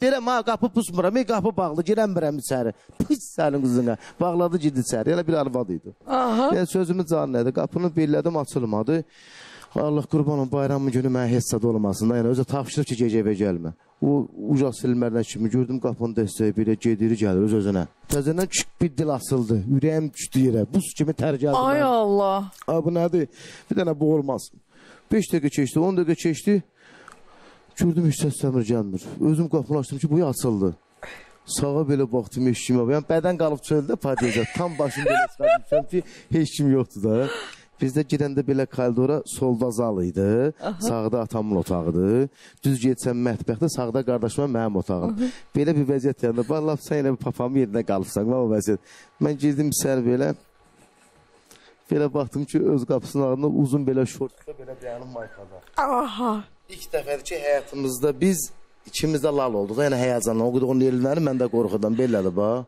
Deyirəm, ha, qapı pusmuram, qapı bağlı, girəmirəm içəri. Pis sənin qızına. Bağladı, girdi içəri. Elə bir arvad idi. Yəni, sözümün canı nədir? Qapını bellədim, açılmadı. Allah qurbanım, bayramın günü mənə heç sad olmasın. Yəni, özə tapışırıb ki, gecə evə gəlmə. O, ucaq silmərdən kimi gördüm, qapını dəstəyə belə gedir, gəlir öz-özünə. Təzəndən bir dil asıldı, ürəyim düşdü yerə. Buz kimi tər gəldi. Ay Allah. Bu nədir? Bir dənə bu olmasın. 5 dəqiqə keçdi, 10 dəqiqə keçdi. Gördüm, heç səsləmir, gəlmir. Özüm qapını açdım ki, bu açıldı. Sağa belə baxdım, heç kim yox. Yəni, bədən qalıb çöldə, padiyəcə. Tam başım belə çıxarmışam ki, heç kim yoxdur da. Bizdə girəndə belə koridora solda zal idi, sağda atamın otağıdır. Düz getsən mətbəxdə, sağda qardaşıma mənim otağım. Belə bir vəziyyət yanında, vallahi sən elə bir papamın yerində qalıbsan, o vəziyyət. Mən girdim içəri belə, belə baxdım ki, öz qapısının ağında uzun belə şortda, belə dayanım maykada. Aha. İlk dəfədir ki, həyatımızda biz ikimiz də lal olduq, yəni həyəcanla. O qədər onun yerləri mən də qorxudan, belədir, bax.